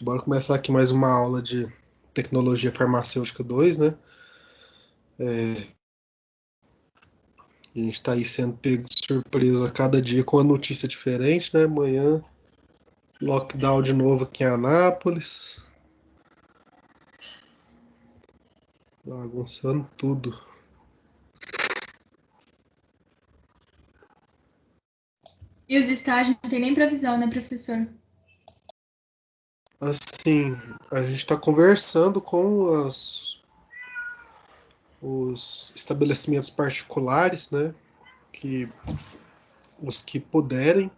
Bora começar aqui mais uma aula de Tecnologia Farmacêutica 2, né? A gente está aí sendo pego de surpresa cada dia com uma notícia diferente, né? Amanhã, lockdown de novo aqui em Anápolis, bagunçando tudo. E os estágios não tem nem previsão, né, professor? Assim, a gente está conversando com os estabelecimentos particulares, né? Que os que puderem,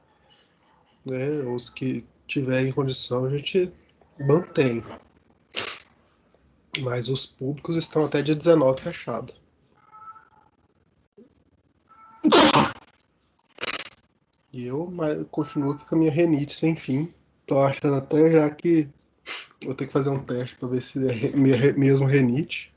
né? Os que tiverem condição, a gente mantém. Mas os públicos estão até dia 19 fechados. E eu continuo aqui com a minha renite sem fim. Tô achando até já que vou ter que fazer um teste para ver se é mesmo renite.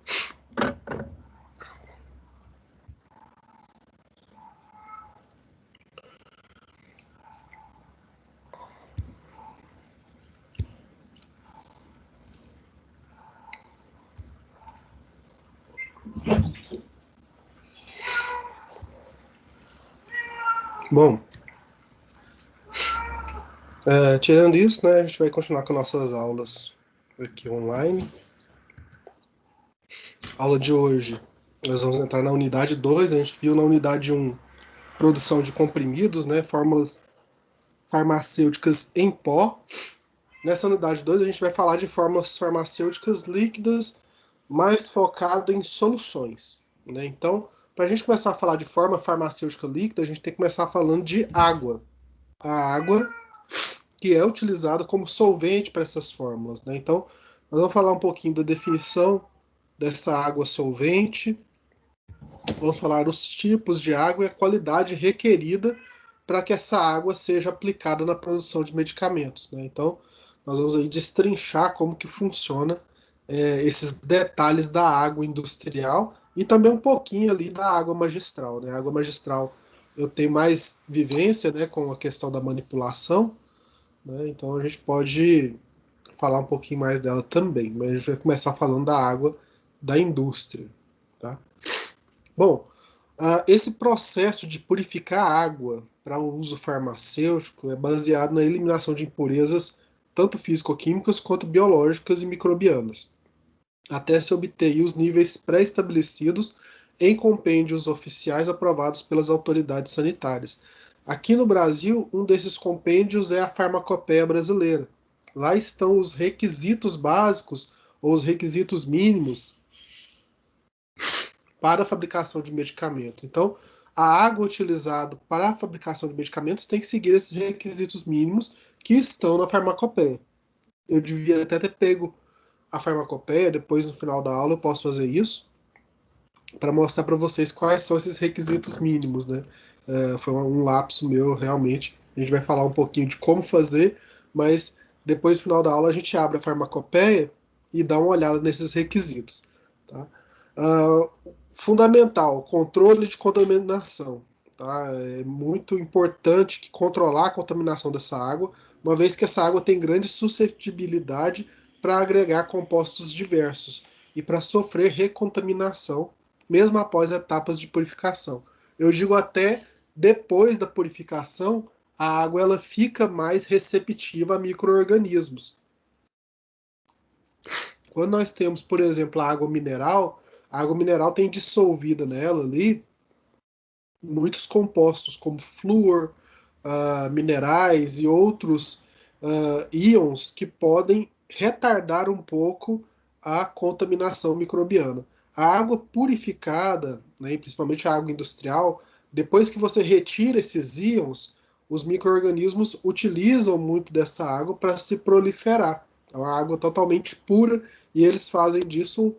Bom, tirando isso, né, a gente vai continuar com nossas aulas aqui online. Aula de hoje, nós vamos entrar na unidade 2. A gente viu na unidade 1 produção de comprimidos, né, fórmulas farmacêuticas em pó. Nessa unidade 2 a gente vai falar de fórmulas farmacêuticas líquidas, mais focado em soluções, né? Então, para a gente começar a falar de forma farmacêutica líquida, a gente tem que começar falando de água. A água que é utilizada como solvente para essas fórmulas, né? Então, nós vamos falar um pouquinho da definição dessa água solvente, vamos falar os tipos de água e a qualidade requerida para que essa água seja aplicada na produção de medicamentos, né? Então, nós vamos aí destrinchar como que funciona esses detalhes da água industrial e também um pouquinho ali da água magistral, né? A água magistral eu tenho mais vivência, né, com a questão da manipulação, né? Então a gente pode falar um pouquinho mais dela também, mas a gente vai começar falando da água da indústria, tá? Bom, esse processo de purificar a água para o uso farmacêutico é baseado na eliminação de impurezas tanto físico-químicas quanto biológicas e microbianas, até se obter os níveis pré-estabelecidos em compêndios oficiais aprovados pelas autoridades sanitárias. Aqui no Brasil, um desses compêndios é a Farmacopeia Brasileira. Lá estão os requisitos básicos ou os requisitos mínimos para a fabricação de medicamentos. Então, a água utilizada para a fabricação de medicamentos tem que seguir esses requisitos mínimos que estão na farmacopeia. Eu devia até ter pego a farmacopeia, depois no final da aula eu posso fazer isso, para mostrar para vocês quais são esses requisitos mínimos, né? Foi um lapso meu, realmente. A gente vai falar um pouquinho de como fazer, mas depois no final da aula a gente abre a farmacopeia e dá uma olhada nesses requisitos. Tá? Fundamental, controle de contaminação. Tá? É muito importante que controlar a contaminação dessa água, uma vez que essa água tem grande suscetibilidade para agregar compostos diversos e para sofrer recontaminação, mesmo após etapas de purificação. Eu digo até depois da purificação, a água ela fica mais receptiva a micro-organismos. Quando nós temos, por exemplo, a água mineral tem dissolvida nela ali muitos compostos, como flúor, minerais e outros íons que podem retardar um pouco a contaminação microbiana. A água purificada, né, principalmente a água industrial, depois que você retira esses íons, os micro-organismos utilizam muito dessa água para se proliferar. É uma água totalmente pura e eles fazem disso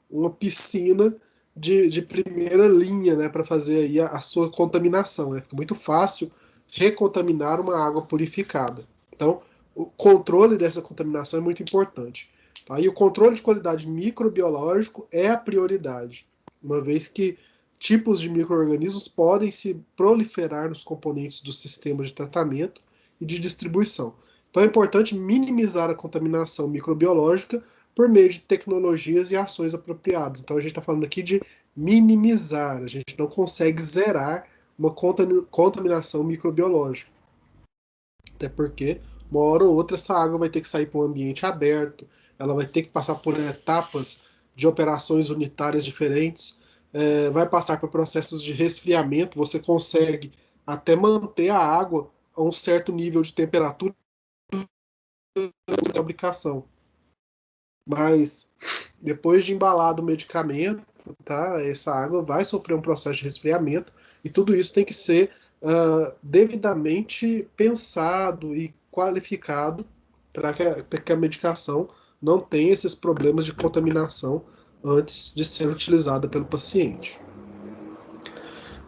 uma piscina de primeira linha, né, para fazer aí a sua contaminação. Né? Fica muito fácil recontaminar uma água purificada. Então, o controle dessa contaminação é muito importante. Tá? E o controle de qualidade microbiológico é a prioridade, uma vez que tipos de micro-organismos podem se proliferar nos componentes do sistema de tratamento e de distribuição. Então é importante minimizar a contaminação microbiológica por meio de tecnologias e ações apropriadas. Então a gente está falando aqui de minimizar, a gente não consegue zerar uma contaminação microbiológica. Até porque, uma hora ou outra, essa água vai ter que sair para um ambiente aberto, ela vai ter que passar por etapas de operações unitárias diferentes, vai passar por processos de resfriamento, você consegue até manter a água a um certo nível de temperatura de fabricação. Mas depois de embalado o medicamento, tá, essa água vai sofrer um processo de resfriamento e tudo isso tem que ser devidamente pensado e qualificado para que a medicação não tenha esses problemas de contaminação antes de ser utilizada pelo paciente.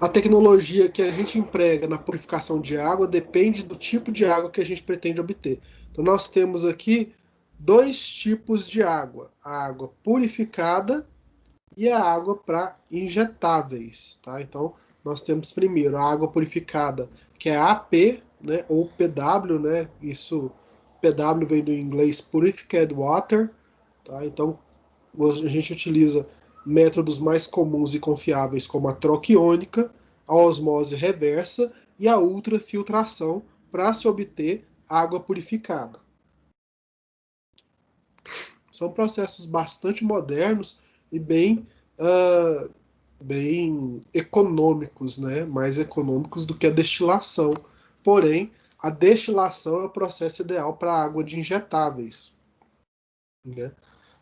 A tecnologia que a gente emprega na purificação de água depende do tipo de água que a gente pretende obter. Então nós temos aqui dois tipos de água: a água purificada e a água para injetáveis. Tá? Então nós temos primeiro a água purificada, que é a AP, né, ou PW, né? Isso, PW vem do inglês Purified Water. Tá? Então a gente utiliza métodos mais comuns e confiáveis como a troca iônica, a osmose reversa e a ultrafiltração para se obter água purificada. São processos bastante modernos e bem econômicos, né? Mais econômicos do que a destilação. Porém, a destilação é o processo ideal para água de injetáveis, né?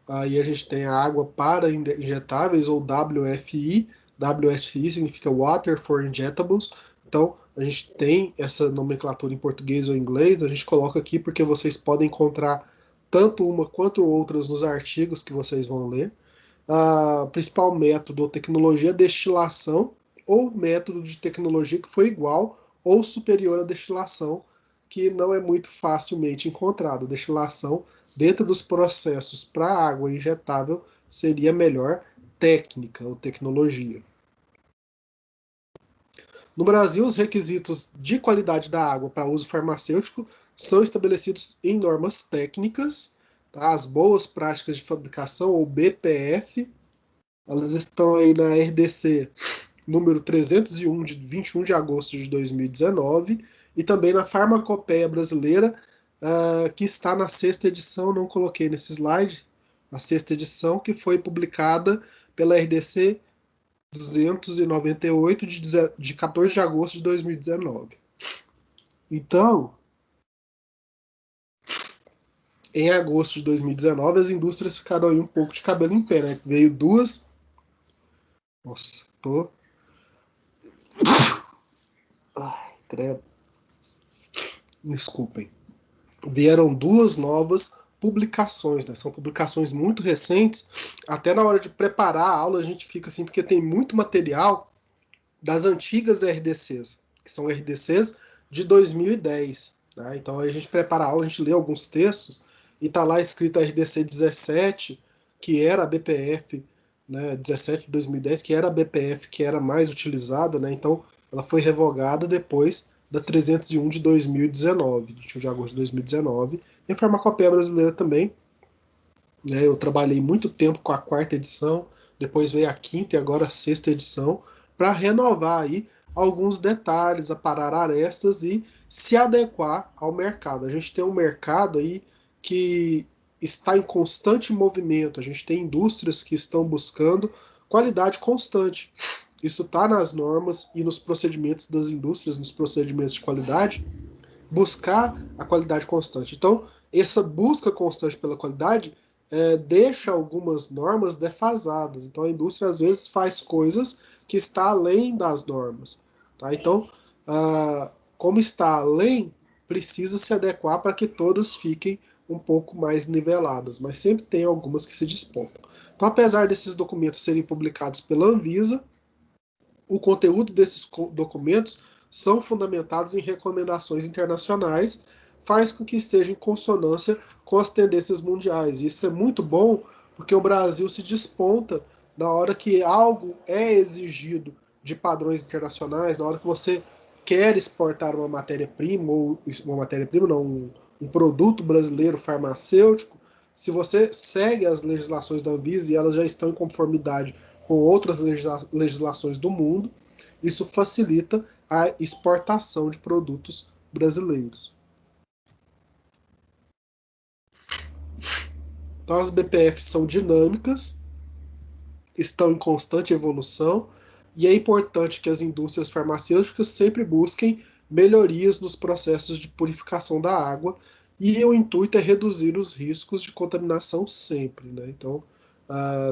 Aí a gente tem a água para injetáveis, ou WFI. WFI significa Water for Injectables. Então, a gente tem essa nomenclatura em português ou inglês. A gente coloca aqui porque vocês podem encontrar tanto uma quanto outras nos artigos que vocês vão ler. O principal método ou tecnologia é destilação, ou método de tecnologia que foi igual ou superior à destilação, que não é muito facilmente encontrado. Destilação, dentro dos processos para água injetável, seria a melhor técnica ou tecnologia. No Brasil, os requisitos de qualidade da água para uso farmacêutico são estabelecidos em normas técnicas, tá? As boas práticas de fabricação, ou BPF, elas estão aí na RDC número 301, de 21 de agosto de 2019, e também na Farmacopeia Brasileira, que está na sexta edição, não coloquei nesse slide, a sexta edição, que foi publicada pela RDC 298, de 14 de agosto de 2019. Então, em agosto de 2019, as indústrias ficaram aí um pouco de cabelo em pé, né? Veio duas... Nossa, Ai, credo. Desculpem. Vieram duas novas publicações, né? São publicações muito recentes. Até na hora de preparar a aula a gente fica assim, porque tem muito material das antigas RDCs, que são RDCs de 2010. Né? Então a gente prepara a aula, a gente lê alguns textos e tá lá escrito a RDC 17, que era a BPF, né, 17 de 2010, que era a BPF que era mais utilizada, né? Então ela foi revogada depois da 301 de 2019, de 21 de agosto de 2019, e a Farmacopeia Brasileira também. Né? Eu trabalhei muito tempo com a quarta edição, depois veio a quinta e agora a sexta edição, para renovar aí alguns detalhes, aparar arestas e se adequar ao mercado. A gente tem um mercado aí que está em constante movimento, a gente tem indústrias que estão buscando qualidade constante. Isso está nas normas e nos procedimentos das indústrias, nos procedimentos de qualidade, buscar a qualidade constante. Então, essa busca constante pela qualidade deixa algumas normas defasadas. Então, a indústria às vezes faz coisas que está além das normas. Tá? Então, como está além, precisa se adequar para que todas fiquem um pouco mais niveladas, mas sempre tem algumas que se despontam. Então, apesar desses documentos serem publicados pela Anvisa, o conteúdo desses documentos são fundamentados em recomendações internacionais, faz com que esteja em consonância com as tendências mundiais. E isso é muito bom, porque o Brasil se desponta na hora que algo é exigido de padrões internacionais, na hora que você quer exportar uma matéria-prima, ou uma matéria-prima não, um produto brasileiro farmacêutico, se você segue as legislações da Anvisa e elas já estão em conformidade com outras legislações do mundo, isso facilita a exportação de produtos brasileiros. Então as BPFs são dinâmicas, estão em constante evolução, e é importante que as indústrias farmacêuticas sempre busquem melhorias nos processos de purificação da água, e o intuito é reduzir os riscos de contaminação sempre, né? Então,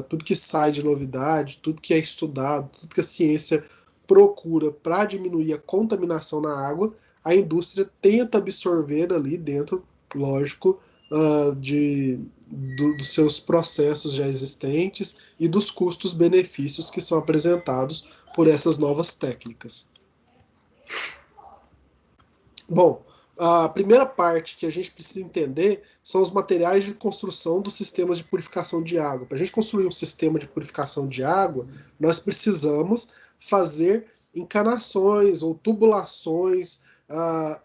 tudo que sai de novidade, tudo que é estudado, tudo que a ciência procura para diminuir a contaminação na água, a indústria tenta absorver ali dentro, lógico, dos seus processos já existentes e dos custos-benefícios que são apresentados por essas novas técnicas. Bom, a primeira parte que a gente precisa entender são os materiais de construção dos sistemas de purificação de água. Para a gente construir um sistema de purificação de água, nós precisamos fazer encanações ou tubulações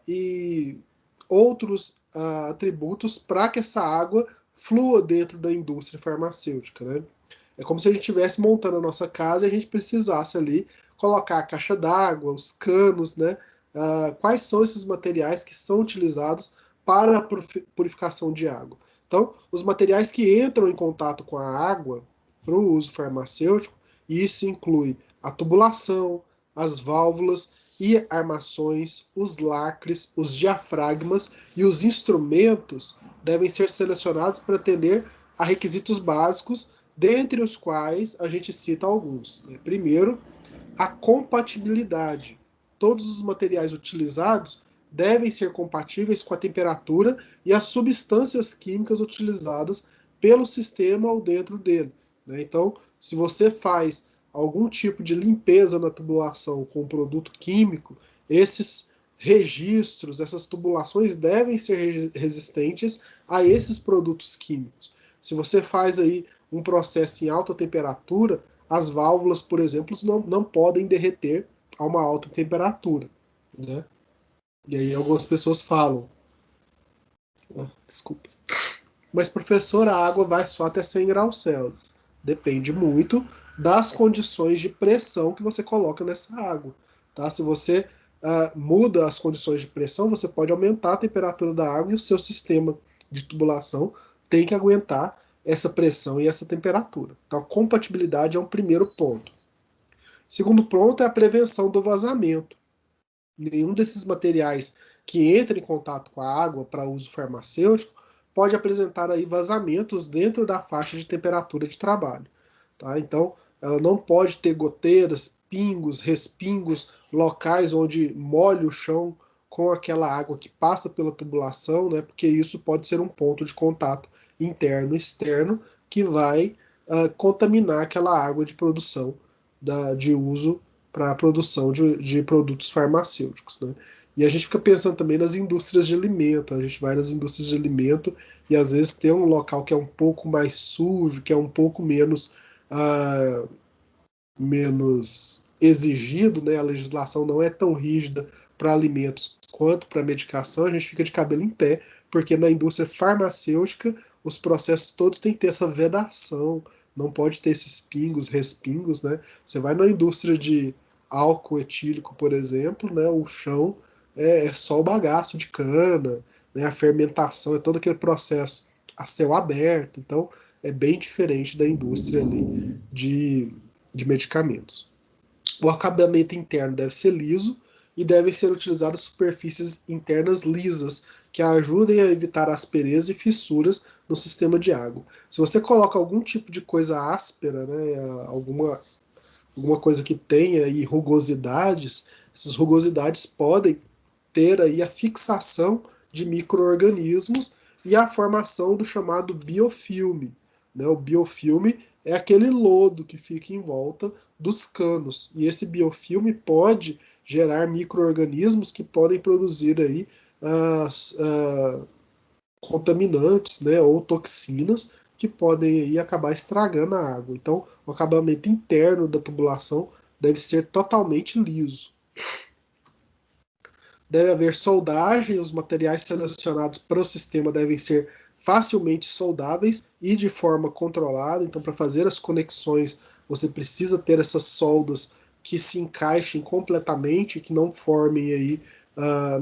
e outros atributos para que essa água flua dentro da indústria farmacêutica, né? É como se a gente estivesse montando a nossa casa e a gente precisasse ali colocar a caixa d'água, os canos, né? Quais são esses materiais que são utilizados para a purificação de água. Então, os materiais que entram em contato com a água para o uso farmacêutico, e isso inclui a tubulação, as válvulas e armações, os lacres, os diafragmas e os instrumentos devem ser selecionados para atender a requisitos básicos, dentre os quais a gente cita alguns. Primeiro, a compatibilidade. Todos os materiais utilizados devem ser compatíveis com a temperatura e as substâncias químicas utilizadas pelo sistema ou dentro dele. Então, se você faz algum tipo de limpeza na tubulação com um produto químico, esses registros, essas tubulações devem ser resistentes a esses produtos químicos. Se você faz aí um processo em alta temperatura, as válvulas, por exemplo, não podem derreter a uma alta temperatura, né? E aí algumas pessoas falam, desculpa, mas professor, a água vai só até 100 graus Celsius. Depende muito das condições de pressão que você coloca nessa água, tá? Se você muda as condições de pressão, você pode aumentar a temperatura da água e o seu sistema de tubulação tem que aguentar essa pressão e essa temperatura. Então, a compatibilidade é um primeiro ponto. Segundo ponto é a prevenção do vazamento. Nenhum desses materiais que entra em contato com a água para uso farmacêutico pode apresentar aí vazamentos dentro da faixa de temperatura de trabalho. Tá? Então, ela não pode ter goteiras, pingos, respingos, locais onde molha o chão com aquela água que passa pela tubulação, né? Porque isso pode ser um ponto de contato interno e externo que vai contaminar aquela água de produção de uso para a produção de produtos farmacêuticos, né? E a gente fica pensando também nas indústrias de alimento. A gente vai nas indústrias de alimento e às vezes tem um local que é um pouco mais sujo, que é um pouco menos exigido, né? A legislação não é tão rígida para alimentos quanto para medicação. A gente fica de cabelo em pé, porque na indústria farmacêutica os processos todos têm que ter essa vedação, não pode ter esses pingos, respingos, né? Você vai na indústria de álcool etílico, por exemplo, né? O chão é só o bagaço de cana, né? A fermentação é todo aquele processo a céu aberto, então é bem diferente da indústria ali de medicamentos. O acabamento interno deve ser liso e devem ser utilizadas superfícies internas lisas, que ajudem a evitar aspereza e fissuras no sistema de água. Se você coloca algum tipo de coisa áspera, né, alguma coisa que tenha aí rugosidades, essas rugosidades podem ter aí a fixação de micro-organismos e a formação do chamado biofilme. Né? O biofilme é aquele lodo que fica em volta dos canos. E esse biofilme pode gerar micro-organismos que podem produzir aí contaminantes, né, ou toxinas que podem aí acabar estragando a água. Então, o acabamento interno da tubulação deve ser totalmente liso. Deve haver soldagem, os materiais selecionados para o sistema devem ser facilmente soldáveis e de forma controlada. Então, para fazer as conexões, você precisa ter essas soldas que se encaixem completamente, que não formem aí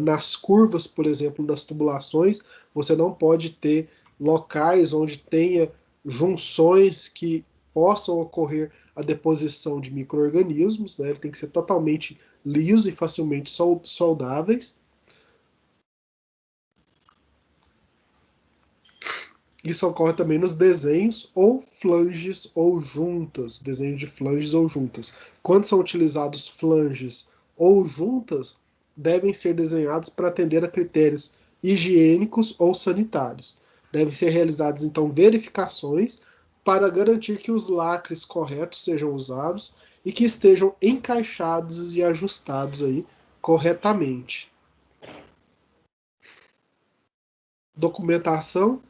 nas curvas, por exemplo, das tubulações. Você não pode ter locais onde tenha junções que possam ocorrer a deposição de micro-organismos, né? Ele tem que ser totalmente liso e facilmente soldáveis. Isso ocorre também nos desenhos ou flanges ou juntas, desenho de flanges ou juntas. Quando são utilizados flanges ou juntas, devem ser desenhados para atender a critérios higiênicos ou sanitários. Devem ser realizadas então verificações para garantir que os lacres corretos sejam usados e que estejam encaixados e ajustados aí corretamente. Documentação,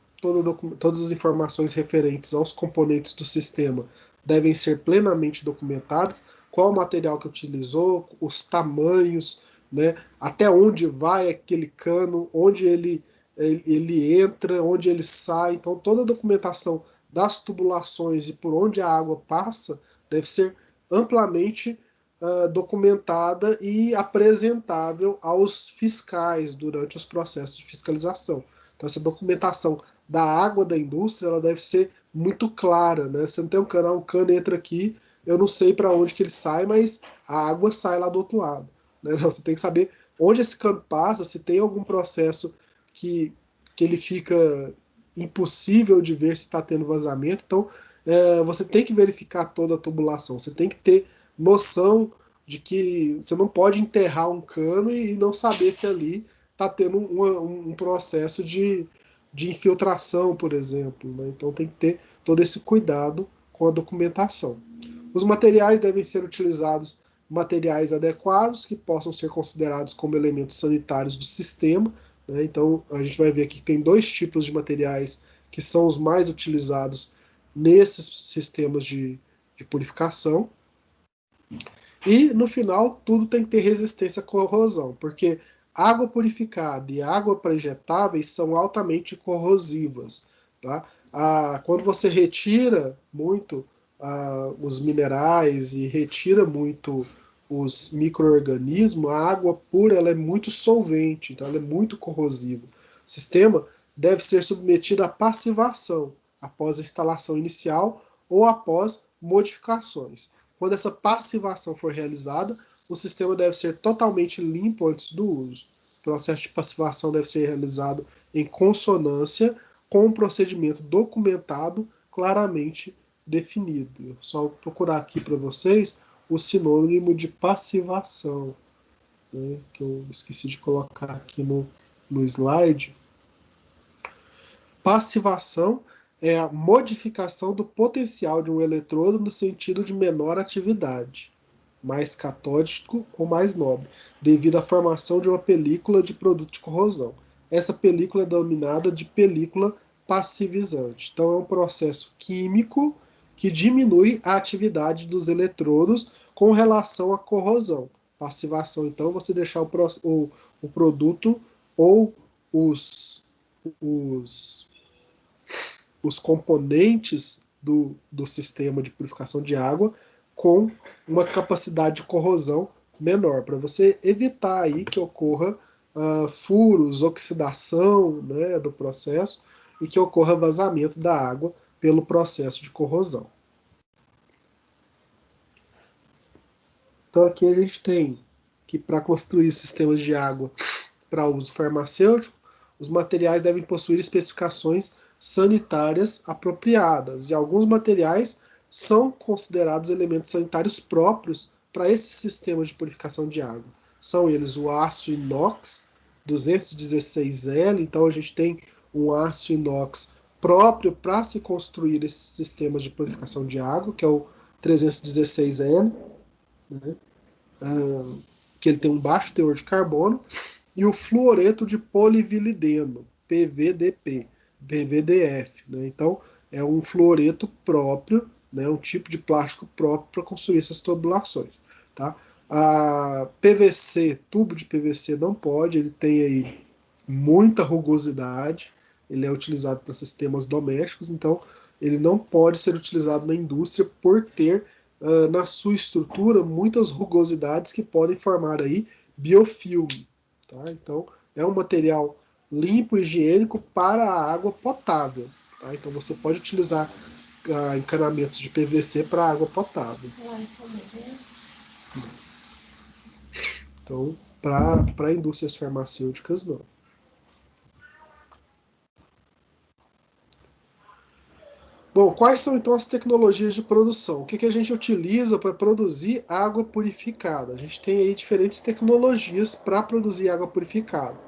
todas as informações referentes aos componentes do sistema devem ser plenamente documentadas, qual o material que utilizou, os tamanhos, né, até onde vai aquele cano, onde ele entra, onde ele sai. Então, toda a documentação das tubulações e por onde a água passa deve ser amplamente documentada e apresentável aos fiscais durante os processos de fiscalização. Então, essa documentação da água da indústria ela deve ser muito clara, né? Você não tem um canal, um cano entra aqui, eu não sei para onde que ele sai, mas a água sai lá do outro lado. Né? Você tem que saber onde esse cano passa, se tem algum processo que ele fica impossível de ver se está tendo vazamento. Então, você tem que verificar toda a tubulação, você tem que ter noção de que você não pode enterrar um cano e não saber se ali está tendo um processo de infiltração, por exemplo. Né? Então tem que ter todo esse cuidado com a documentação. Os materiais devem ser utilizados materiais adequados que possam ser considerados como elementos sanitários do sistema. Né? Então a gente vai ver aqui que tem dois tipos de materiais que são os mais utilizados nesses sistemas de purificação. E no final, tudo tem que ter resistência à corrosão, porque água purificada e água para injetáveis são altamente corrosivas. Tá? Quando você retira muito os minerais e retira muito os micro-organismos, a água pura ela é muito solvente, então ela é muito corrosiva. O sistema deve ser submetido à passivação após a instalação inicial ou após modificações. Quando essa passivação for realizada, o sistema deve ser totalmente limpo antes do uso. O processo de passivação deve ser realizado em consonância com um procedimento documentado, claramente definido. Eu só procurar aqui para vocês o sinônimo de passivação, né, que eu esqueci de colocar aqui no slide. Passivação é a modificação do potencial de um eletrodo no sentido de menor atividade, mais catódico ou mais nobre, devido à formação de uma película de produto de corrosão. Essa película é denominada de película passivizante. Então é um processo químico que diminui a atividade dos eletrodos com relação à corrosão. Passivação, então, você deixar o produto ou os os componentes do sistema de purificação de água com uma capacidade de corrosão menor, para você evitar aí que ocorra furos, oxidação, né, do processo e que ocorra vazamento da água pelo processo de corrosão. Então aqui a gente tem que para construir sistemas de água para uso farmacêutico, os materiais devem possuir especificações sanitárias apropriadas, e alguns materiais são considerados elementos sanitários próprios para esses sistemas de purificação de água. São eles o aço inox 216L, então a gente tem um aço inox próprio para se construir esses sistemas de purificação de água, que é o 316L, né? Que ele tem um baixo teor de carbono, e o fluoreto de polivilideno, PVDP, PVDF. Né? Então, é um fluoreto próprio, né? Um tipo de plástico próprio para construir essas tubulações. Tá? A PVC, tubo de PVC não pode, ele tem aí muita rugosidade, ele é utilizado para sistemas domésticos, então ele não pode ser utilizado na indústria por ter na sua estrutura muitas rugosidades que podem formar aí biofilme. Tá? Então é um material limpo e higiênico para a água potável. Tá? Então você pode utilizar encanamentos de PVC para água potável. Então, para indústrias farmacêuticas, não. Bom, quais são então as tecnologias de produção? O que a gente utiliza para produzir água purificada? A gente tem aí diferentes tecnologias para produzir água purificada.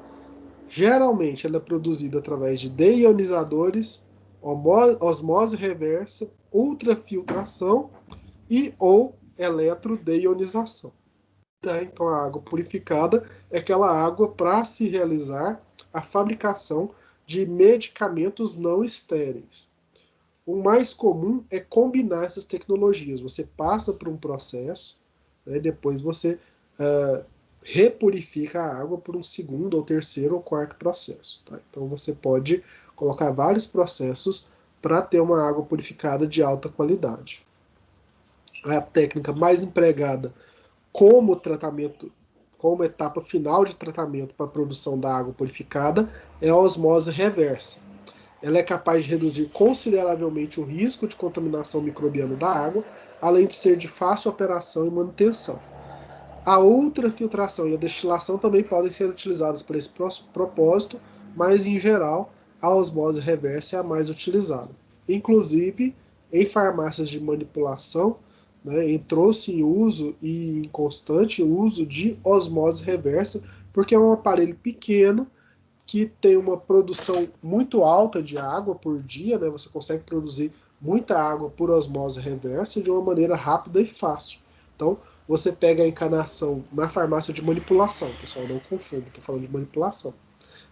Geralmente ela é produzida através de deionizadores, osmose reversa, ultrafiltração e ou eletrodeionização. Tá? Então a água purificada é aquela água para se realizar a fabricação de medicamentos não estéreis. O mais comum é combinar essas tecnologias. Você passa por um processo, né, depois você repurifica a água por um segundo, ou terceiro, ou quarto processo. Tá? Então você pode colocar vários processos para ter uma água purificada de alta qualidade. A técnica mais empregada como tratamento, como etapa final de tratamento para a produção da água purificada é a osmose reversa. Ela é capaz de reduzir consideravelmente o risco de contaminação microbiana da água, além de ser de fácil operação e manutenção. A ultrafiltração e a destilação também podem ser utilizadas para esse propósito, mas em geral a osmose reversa é a mais utilizada. Inclusive, em farmácias de manipulação, né, entrou-se em uso e em constante uso de osmose reversa, porque é um aparelho pequeno que tem uma produção muito alta de água por dia, né? Você consegue produzir muita água por osmose reversa de uma maneira rápida e fácil. Então, você pega a encanação na farmácia de manipulação, pessoal, não confunda, estou falando de manipulação.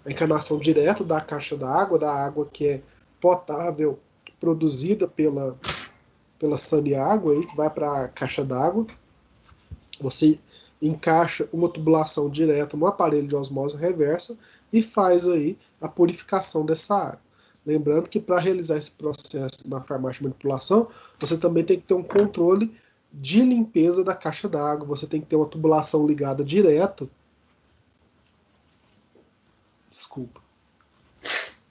A encanação direto da caixa da água que é potável, produzida pela Saneágua, aí, que vai para a caixa d'água. Você encaixa uma tubulação direta no aparelho de osmose reversa e faz aí a purificação dessa água. Lembrando que para realizar esse processo na farmácia de manipulação, você também tem que ter um controle de limpeza da caixa d'água, você tem que ter uma tubulação ligada direto,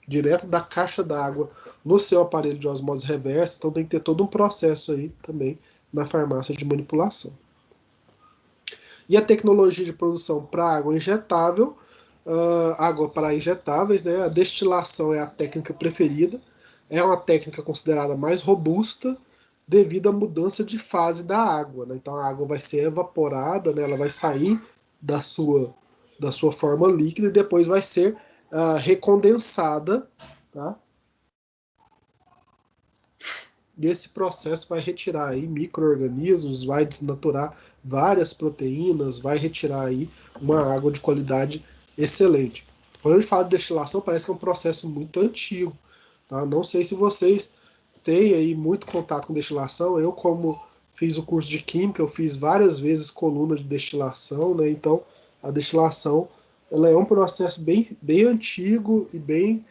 direto da caixa d'água no seu aparelho de osmose reversa, então tem que ter todo um processo aí também na farmácia de manipulação. E a tecnologia de produção para água injetável, água para injetáveis, né? A destilação é a técnica preferida, é uma técnica considerada mais robusta devido à mudança de fase da água, né? Então a água vai ser evaporada, né? Ela vai sair da sua forma líquida e depois vai ser recondensada, tá? E esse processo vai retirar aí micro-organismos, vai desnaturar várias proteínas, vai retirar aí uma água de qualidade excelente. Quando a gente fala de destilação, parece que é um processo muito antigo. Tá? Não sei se vocês têm aí muito contato com destilação. Eu, como fiz o curso de Química, eu fiz várias vezes coluna de destilação, né? Então a destilação ela é um processo bem antigo e bem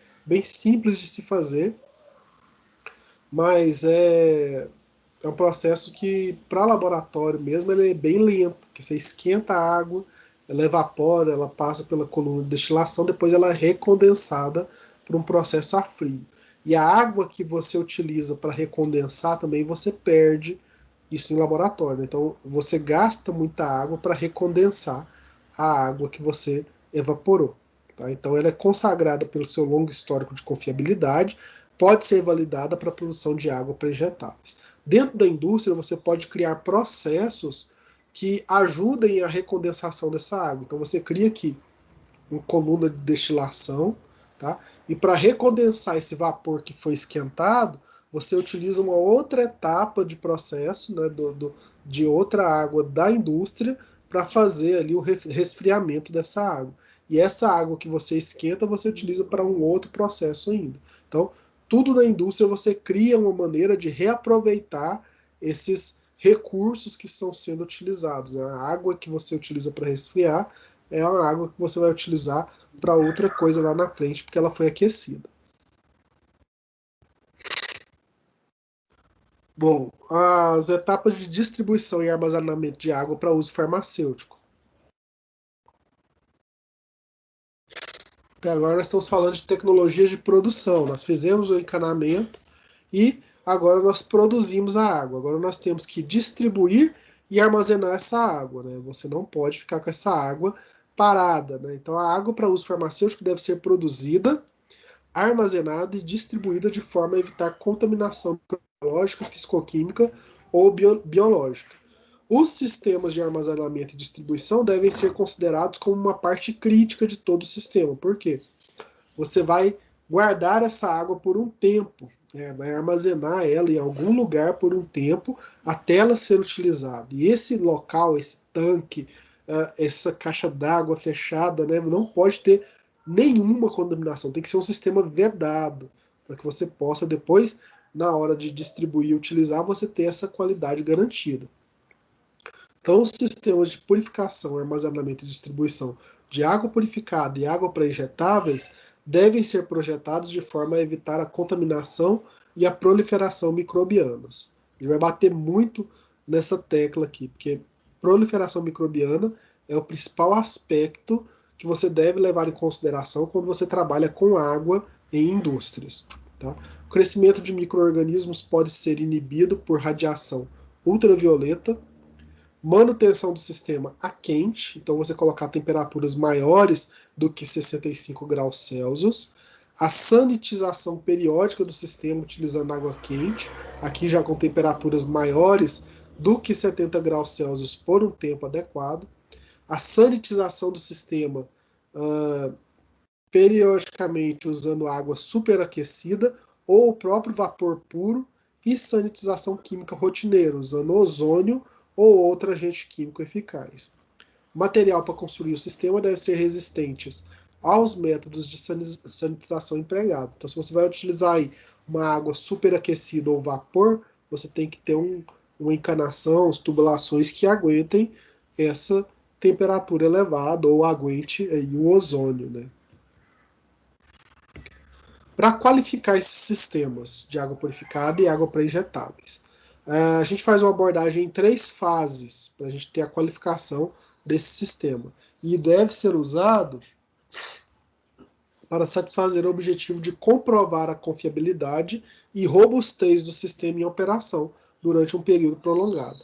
simples de se fazer, mas é um processo que, para laboratório mesmo, ele é bem lento, porque você esquenta a água, ela evapora, ela passa pela coluna de destilação, depois ela é recondensada por um processo a frio. E a água que você utiliza para recondensar também você perde isso em laboratório. Então você gasta muita água para recondensar a água que você evaporou. Tá? Então ela é consagrada pelo seu longo histórico de confiabilidade, pode ser validada para a produção de água para injetáveis. Dentro da indústria, você pode criar processos que ajudem a recondensação dessa água. Então, você cria aqui uma coluna de destilação, tá? E para recondensar esse vapor que foi esquentado, você utiliza uma outra etapa de processo, né, de outra água da indústria para fazer ali o resfriamento dessa água. E essa água que você esquenta, você utiliza para um outro processo ainda. Então, tudo na indústria você cria uma maneira de reaproveitar esses recursos que estão sendo utilizados. A água que você utiliza para resfriar é uma água que você vai utilizar para outra coisa lá na frente, porque ela foi aquecida. Bom, as etapas de distribuição e armazenamento de água para uso farmacêutico. Agora nós estamos falando de tecnologias de produção. Nós fizemos o encanamento e agora nós produzimos a água. Agora nós temos que distribuir e armazenar essa água, né? Você não pode ficar com essa água parada, né? Então a água para uso farmacêutico deve ser produzida, armazenada e distribuída de forma a evitar contaminação biológica, fisicoquímica ou biológica. Os sistemas de armazenamento e distribuição devem ser considerados como uma parte crítica de todo o sistema. Por quê? Você vai guardar essa água por um tempo, né? Vai armazenar ela em algum lugar por um tempo até ela ser utilizada. E esse local, esse tanque, essa caixa d'água fechada, né, não pode ter nenhuma contaminação. Tem que ser um sistema vedado para que você possa depois, na hora de distribuir e utilizar, você ter essa qualidade garantida. Então, os sistemas de purificação, armazenamento e distribuição de água purificada e água para injetáveis devem ser projetados de forma a evitar a contaminação e a proliferação microbianas. A gente vai bater muito nessa tecla aqui, porque proliferação microbiana é o principal aspecto que você deve levar em consideração quando você trabalha com água em indústrias. Tá? O crescimento de micro-organismos pode ser inibido por radiação ultravioleta, manutenção do sistema a quente, então você colocar temperaturas maiores do que 65 graus Celsius, a sanitização periódica do sistema utilizando água quente, aqui já com temperaturas maiores do que 70 graus Celsius por um tempo adequado, a sanitização do sistema periodicamente usando água superaquecida ou o próprio vapor puro e sanitização química rotineira, usando ozônio ou outro agente químico eficaz. O material para construir o sistema deve ser resistente aos métodos de sanitização empregados. Então, se você vai utilizar aí uma água superaquecida ou vapor, você tem que ter uma encanação, as tubulações que aguentem essa temperatura elevada ou aguente aí o ozônio, né? Para qualificar esses sistemas de água purificada e água para injetáveis, a gente faz uma abordagem em 3 fases para a gente ter a qualificação desse sistema. E deve ser usado para satisfazer o objetivo de comprovar a confiabilidade e robustez do sistema em operação durante um período prolongado.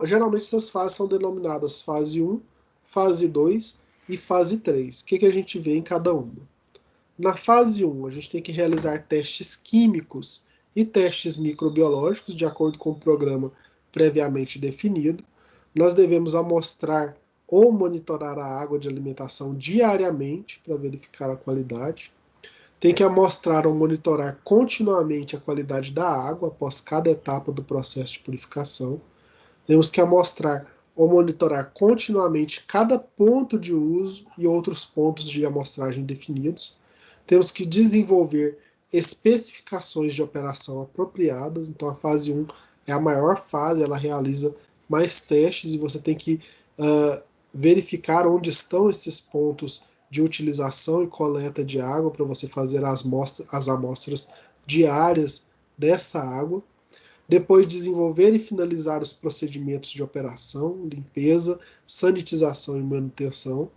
Geralmente essas fases são denominadas fase 1, fase 2 e fase 3. O que a gente vê em cada uma? Na fase 1, a gente tem que realizar testes químicos e testes microbiológicos de acordo com o programa previamente definido. Nós devemos amostrar ou monitorar a água de alimentação diariamente para verificar a qualidade. Tem que amostrar ou monitorar continuamente a qualidade da água após cada etapa do processo de purificação. Temos que amostrar ou monitorar continuamente cada ponto de uso e outros pontos de amostragem definidos. Temos que desenvolver especificações de operação apropriadas. Então, a fase 1 é a maior fase, ela realiza mais testes e você tem que verificar onde estão esses pontos de utilização e coleta de água para você fazer as amostras diárias dessa água. Depois desenvolver e finalizar os procedimentos de operação, limpeza, sanitização e manutenção.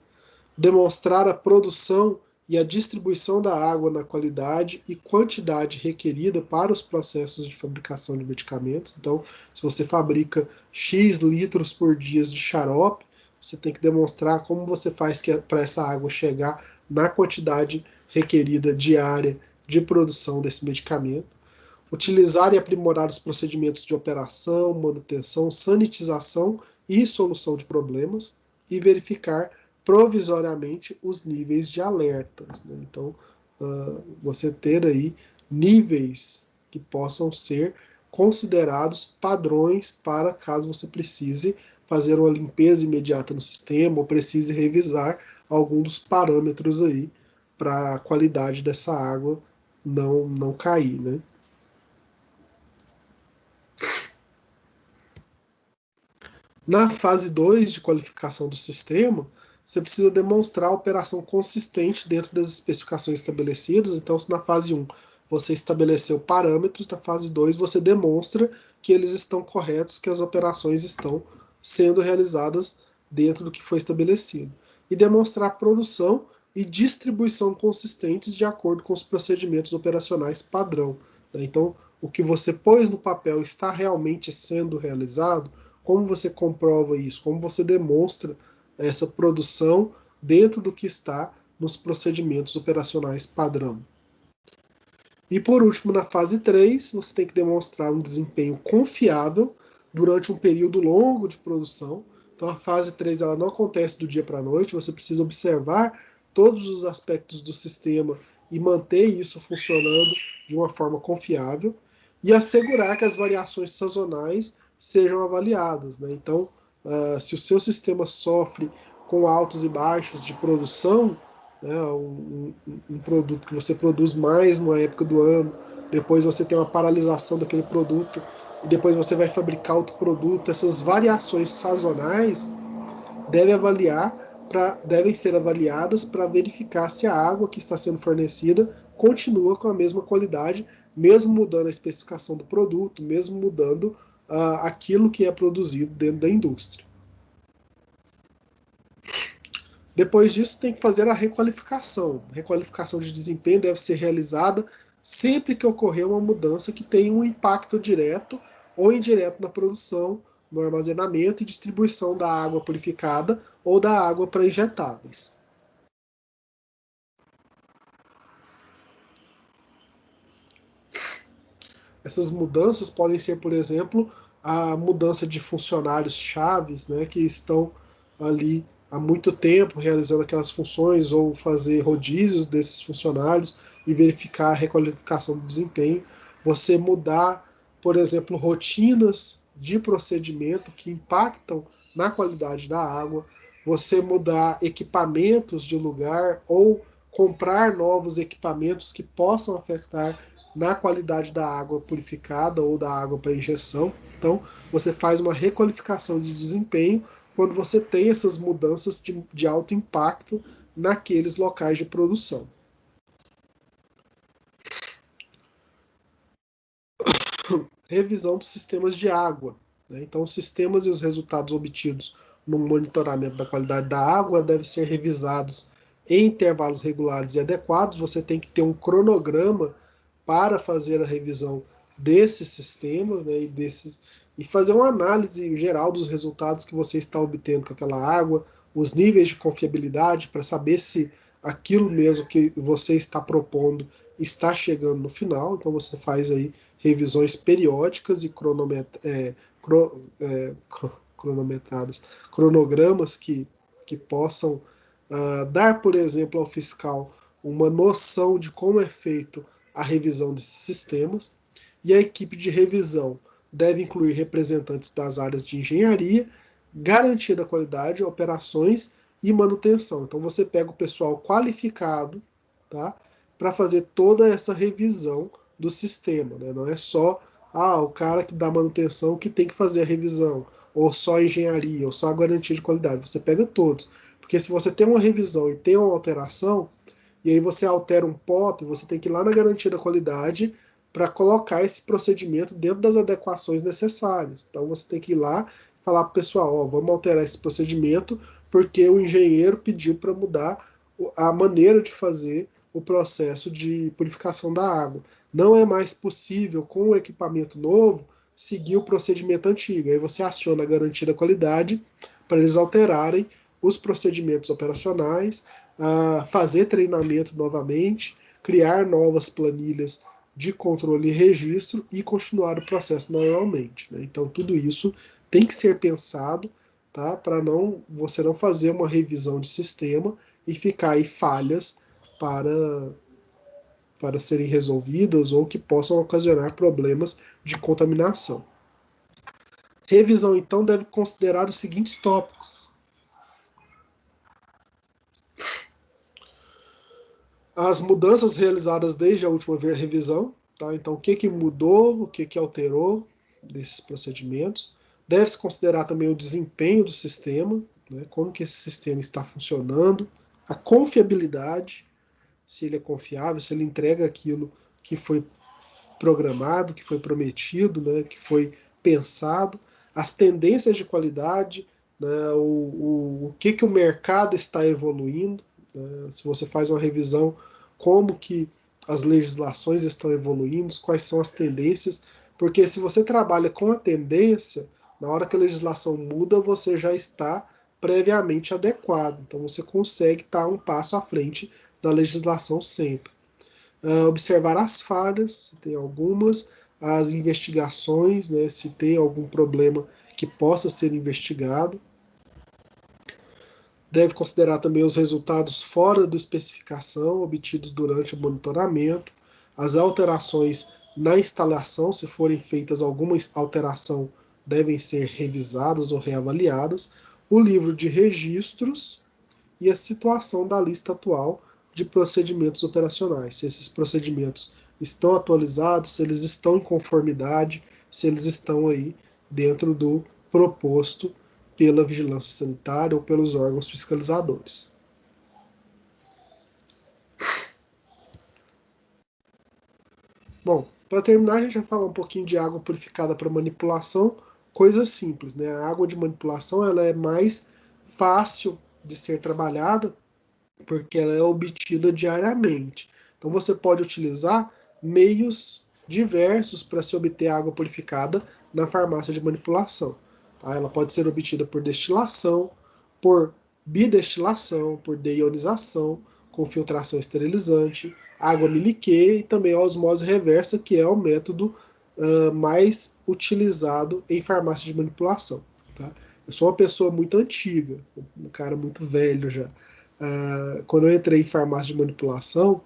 Demonstrar a produção e a distribuição da água na qualidade e quantidade requerida para os processos de fabricação de medicamentos. Então, se você fabrica X litros por dia de xarope, você tem que demonstrar como você faz para essa água chegar na quantidade requerida diária de produção desse medicamento. Utilizar e aprimorar os procedimentos de operação, manutenção, sanitização e solução de problemas e verificar provisoriamente os níveis de alertas, né? Então, você ter aí níveis que possam ser considerados padrões para caso você precise fazer uma limpeza imediata no sistema ou precise revisar algum dos parâmetros aí para a qualidade dessa água não cair, né? Na fase 2 de qualificação do sistema, você precisa demonstrar a operação consistente dentro das especificações estabelecidas. Então, se na fase 1 você estabeleceu parâmetros, na fase 2 você demonstra que eles estão corretos, que as operações estão sendo realizadas dentro do que foi estabelecido. E demonstrar produção e distribuição consistentes de acordo com os procedimentos operacionais padrão. Então, o que você pôs no papel está realmente sendo realizado? Como você comprova isso? Como você demonstra essa produção dentro do que está nos procedimentos operacionais padrão? E por último, na fase 3, você tem que demonstrar um desempenho confiável durante um período longo de produção. Então a fase 3 ela não acontece do dia para a noite, você precisa observar todos os aspectos do sistema e manter isso funcionando de uma forma confiável e assegurar que as variações sazonais sejam avaliadas, né? Então, se o seu sistema sofre com altos e baixos de produção, né, um produto que você produz mais numa época do ano, depois você tem uma paralisação daquele produto, e depois você vai fabricar outro produto, essas variações sazonais devem ser avaliadas para verificar se a água que está sendo fornecida continua com a mesma qualidade, mesmo mudando a especificação do produto, mesmo mudando aquilo que é produzido dentro da indústria. Depois disso, tem que fazer a requalificação. A requalificação de desempenho deve ser realizada sempre que ocorrer uma mudança que tenha um impacto direto ou indireto na produção, no armazenamento e distribuição da água purificada ou da água para injetáveis. Essas mudanças podem ser, por exemplo, a mudança de funcionários chaves, né, que estão ali há muito tempo realizando aquelas funções, ou fazer rodízios desses funcionários e verificar a requalificação do desempenho. Você mudar, por exemplo, rotinas de procedimento que impactam na qualidade da água, você mudar equipamentos de lugar ou comprar novos equipamentos que possam afetar na qualidade da água purificada ou da água para injeção. Então, você faz uma requalificação de desempenho quando você tem essas mudanças de alto impacto naqueles locais de produção. Revisão dos sistemas de água, né? Então, os sistemas e os resultados obtidos no monitoramento da qualidade da água devem ser revisados em intervalos regulares e adequados. Você tem que ter um cronograma para fazer a revisão desses sistemas, né, e fazer uma análise geral dos resultados que você está obtendo com aquela água, os níveis de confiabilidade, para saber se aquilo mesmo que você está propondo está chegando no final. Então você faz aí revisões periódicas e cronometradas, cronogramas que possam dar, por exemplo, ao fiscal uma noção de como é feito a revisão desses sistemas. E a equipe de revisão deve incluir representantes das áreas de engenharia, garantia da qualidade, operações e manutenção. Então você pega o pessoal qualificado, tá, para fazer toda essa revisão do sistema, né? Não é só o cara que dá manutenção que tem que fazer a revisão, ou só a engenharia, ou só a garantia de qualidade. Você pega todos. Porque se você tem uma revisão e tem uma alteração, e aí você altera um POP, você tem que ir lá na garantia da qualidade para colocar esse procedimento dentro das adequações necessárias. Então você tem que ir lá e falar para o pessoal, ó, vamos alterar esse procedimento porque o engenheiro pediu para mudar a maneira de fazer o processo de purificação da água. Não é mais possível, com o equipamento novo, seguir o procedimento antigo. Aí você aciona a garantia da qualidade para eles alterarem os procedimentos operacionais, fazer treinamento novamente, criar novas planilhas de controle e registro e continuar o processo normalmente, né? Então tudo isso tem que ser pensado, tá? Para você não fazer uma revisão de sistema e ficar aí falhas para serem resolvidas ou que possam ocasionar problemas de contaminação. Revisão, então, deve considerar os seguintes tópicos: as mudanças realizadas desde a última revisão, tá? Então, o que mudou, o que alterou desses procedimentos. Deve-se considerar também o desempenho do sistema, né, como que esse sistema está funcionando, a confiabilidade, se ele é confiável, se ele entrega aquilo que foi programado, que foi prometido, né, que foi pensado, as tendências de qualidade, né, o que o mercado está evoluindo, né, se você faz uma revisão, como que as legislações estão evoluindo, quais são as tendências, porque se você trabalha com a tendência, na hora que a legislação muda, você já está previamente adequado, então você consegue estar um passo à frente da legislação sempre. Observar as falhas, se tem algumas, as investigações, né, se tem algum problema que possa ser investigado. Deve considerar também os resultados fora da especificação obtidos durante o monitoramento, as alterações na instalação, se forem feitas alguma alteração, devem ser revisadas ou reavaliadas, o livro de registros e a situação da lista atual de procedimentos operacionais, se esses procedimentos estão atualizados, se eles estão em conformidade, se eles estão aí dentro do proposto pela vigilância sanitária ou pelos órgãos fiscalizadores. Bom, para terminar, a gente vai falar um pouquinho de água purificada para manipulação, coisa simples, né? A água de manipulação ela é mais fácil de ser trabalhada porque ela é obtida diariamente. Então você pode utilizar meios diversos para se obter água purificada na farmácia de manipulação. Tá? Ela pode ser obtida por destilação, por bidestilação, por deionização, com filtração esterilizante, água miliquê e também a osmose reversa, que é o método mais utilizado em farmácia de manipulação. Tá? Eu sou uma pessoa muito antiga, um cara muito velho já. Quando eu entrei em farmácia de manipulação,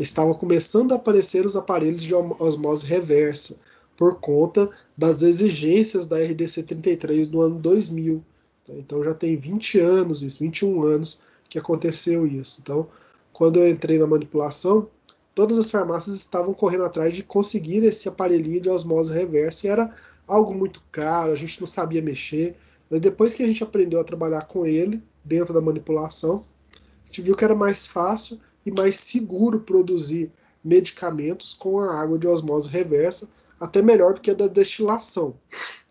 estava começando a aparecer os aparelhos de osmose reversa, por conta das exigências da RDC 33 do ano 2000. Então já tem 20 anos, isso, 21 anos que aconteceu isso. Então, quando eu entrei na manipulação, todas as farmácias estavam correndo atrás de conseguir esse aparelhinho de osmose reversa e era algo muito caro, a gente não sabia mexer. Mas depois que a gente aprendeu a trabalhar com ele, dentro da manipulação, a gente viu que era mais fácil e mais seguro produzir medicamentos com a água de osmose reversa, até melhor do que a da destilação.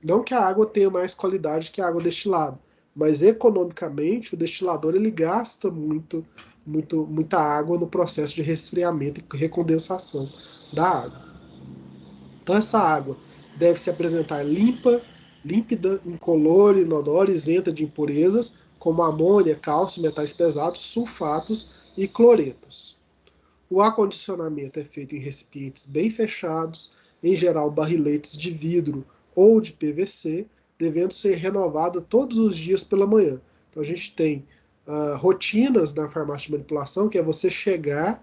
Não que a água tenha mais qualidade que a água destilada, mas economicamente o destilador ele gasta muita água no processo de resfriamento e recondensação da água. Então essa água deve se apresentar limpa, límpida, incolor, inodora, isenta de impurezas, como amônia, cálcio, metais pesados, sulfatos e cloretos. O acondicionamento é feito em recipientes bem fechados, em geral barriletes de vidro ou de PVC, devendo ser renovada todos os dias pela manhã. Então a gente tem rotinas na farmácia de manipulação, que é você chegar,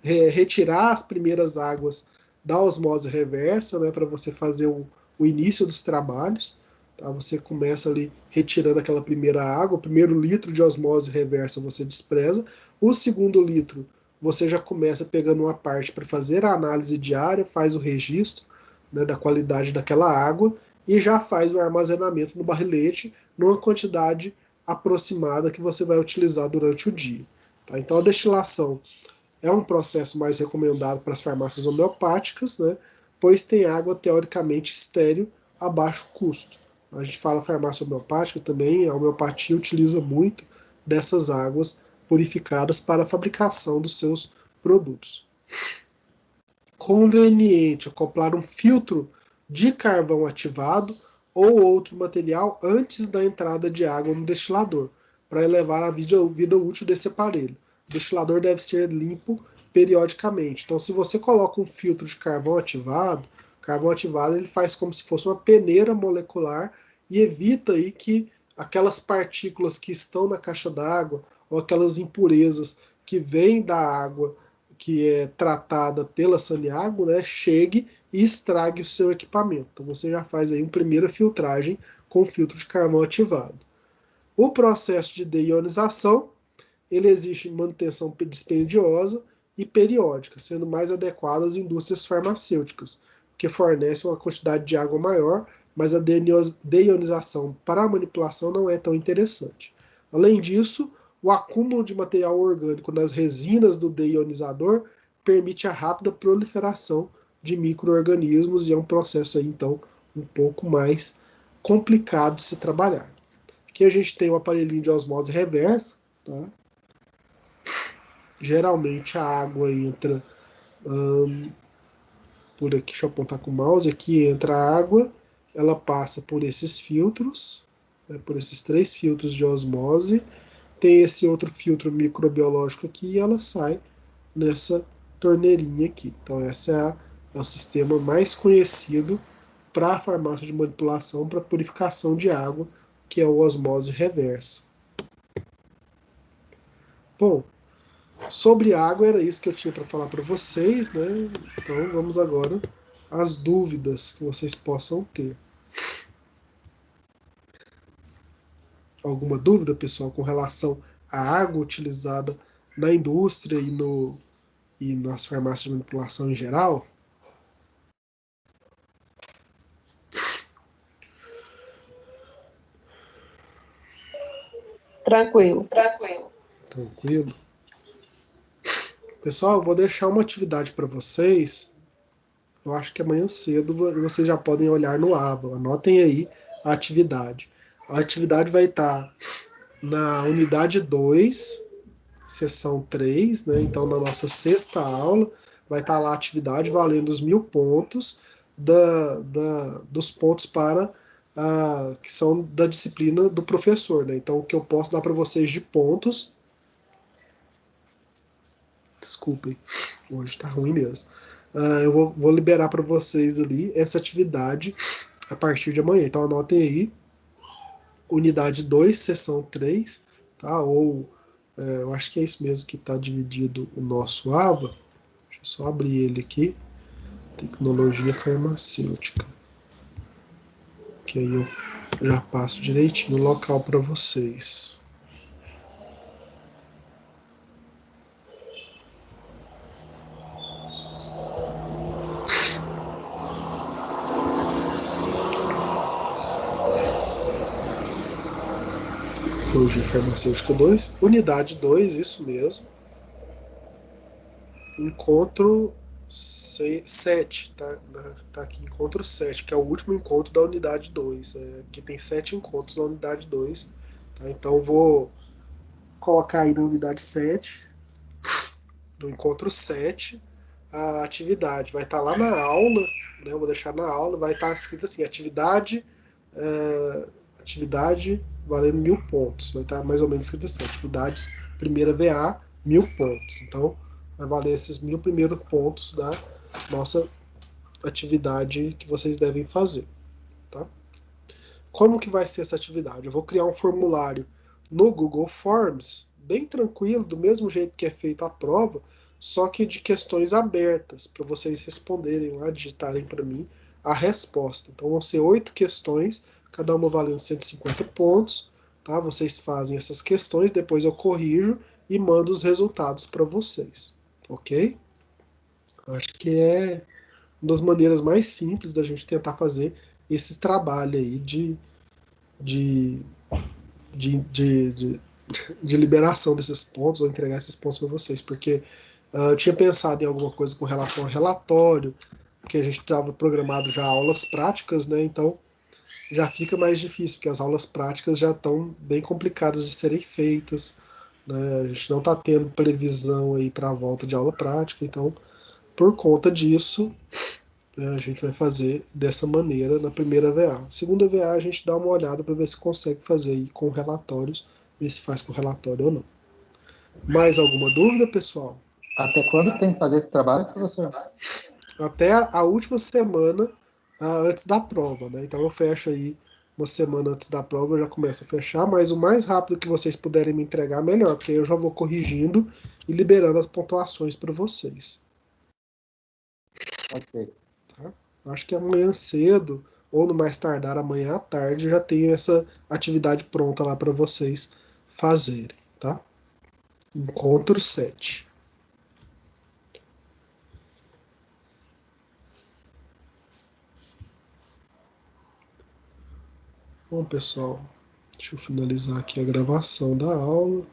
retirar as primeiras águas da osmose reversa, né, para você fazer o início dos trabalhos. Tá? Você começa ali retirando aquela primeira água, o primeiro litro de osmose reversa você despreza, o segundo litro você já começa pegando uma parte para fazer a análise diária, faz o registro, né, da qualidade daquela água e já faz o armazenamento no barrilete numa quantidade aproximada que você vai utilizar durante o dia. Tá? Então a destilação é um processo mais recomendado para as farmácias homeopáticas, né, pois tem água teoricamente estéril a baixo custo. A gente fala farmácia homeopática também, a homeopatia utiliza muito dessas águas purificadas para a fabricação dos seus produtos. Conveniente acoplar um filtro de carvão ativado ou outro material antes da entrada de água no destilador, para elevar a vida útil desse aparelho. O destilador deve ser limpo periodicamente. Então, se você coloca um filtro de carvão ativado ele faz como se fosse uma peneira molecular e evita aí que aquelas partículas que estão na caixa d'água ou aquelas impurezas que vêm da água que é tratada pela Saniago, né, chegue e estrague o seu equipamento. Então você já faz aí uma primeira filtragem com filtro de carvão ativado. O processo de deionização, ele exige manutenção dispendiosa e periódica, sendo mais adequada às indústrias farmacêuticas, que fornecem uma quantidade de água maior mas a deionização para a manipulação não é tão interessante. Além disso, o acúmulo de material orgânico nas resinas do deionizador permite a rápida proliferação de micro-organismos e é um processo aí, então, um pouco mais complicado de se trabalhar. Aqui a gente tem um aparelhinho de osmose reversa, tá? Geralmente a água entra por aqui, deixa eu apontar com o mouse, aqui entra a água, ela passa por esses filtros, né, por esses 3 filtros de osmose, tem esse outro filtro microbiológico aqui e ela sai nessa torneirinha aqui. Então esse é o sistema mais conhecido para a farmácia de manipulação, para purificação de água, que é o osmose reversa. Bom, sobre água era isso que eu tinha para falar para vocês, né? Então vamos agora às dúvidas que vocês possam ter. Alguma dúvida, pessoal, com relação à água utilizada na indústria e nas farmácias de manipulação em geral? Tranquilo. Tranquilo. Pessoal, eu vou deixar uma atividade para vocês. Eu acho que amanhã cedo vocês já podem olhar no Aba. Anotem aí a atividade. A atividade vai estar na unidade 2, sessão 3, né? Então, na nossa sexta aula, vai estar lá a atividade valendo os 1000 pontos dos pontos para que são da disciplina do professor, né? Então, o que eu posso dar para vocês de pontos. Desculpem, hoje tá ruim mesmo. Eu vou liberar para vocês ali essa atividade a partir de amanhã. Então, anotem aí, unidade 2, sessão 3, tá? Ou eu acho que é isso mesmo que está dividido o nosso ABA. Deixa eu só abrir ele aqui. Tecnologia farmacêutica. Que aí eu já passo direitinho o local para vocês. Tecnologia farmacêutica 2, unidade 2, isso mesmo. Encontro 7, tá aqui, encontro 7, que é o último encontro da unidade 2. Aqui tem 7 encontros na unidade 2. Tá? Então vou colocar aí na unidade 7, do encontro 7, a atividade. Vai estar lá na aula, né? Eu vou deixar na aula, vai estar escrito assim, atividade valendo 1000 pontos. Vai estar mais ou menos escrito assim, atividades, primeira VA, 1000 pontos. Então, vai valer esses 1000 primeiros pontos da nossa atividade que vocês devem fazer. Tá? Como que vai ser essa atividade? Eu vou criar um formulário no Google Forms, bem tranquilo, do mesmo jeito que é feita a prova, só que de questões abertas, para vocês responderem lá, digitarem para mim a resposta. Então vão ser 8 questões, cada uma valendo 150 pontos. Tá? Vocês fazem essas questões, depois eu corrijo e mando os resultados para vocês. Ok? Acho que é uma das maneiras mais simples da gente tentar fazer esse trabalho aí de, de, de liberação desses pontos ou entregar esses pontos para vocês, porque eu tinha pensado em alguma coisa com relação ao relatório, porque a gente estava programado já aulas práticas, né? Então já fica mais difícil, porque as aulas práticas já estão bem complicadas de serem feitas, né? A gente não está tendo previsão aí para a volta de aula prática, então por conta disso a gente vai fazer dessa maneira na primeira VA. Segunda VA a gente dá uma olhada para ver se consegue fazer aí com relatórios, ver se faz com relatório ou não. Mais alguma dúvida, pessoal? Até quando tem que fazer esse trabalho, professor? Até a última semana antes da prova, né? Então eu fecho aí uma semana antes da prova, eu já começo a fechar, mas o mais rápido que vocês puderem me entregar, melhor, porque aí eu já vou corrigindo e liberando as pontuações para vocês. Ok. Tá? Acho que amanhã cedo, ou no mais tardar amanhã à tarde, já tenho essa atividade pronta lá para vocês fazerem, tá? Encontro 7. Bom, pessoal, deixa eu finalizar aqui a gravação da aula.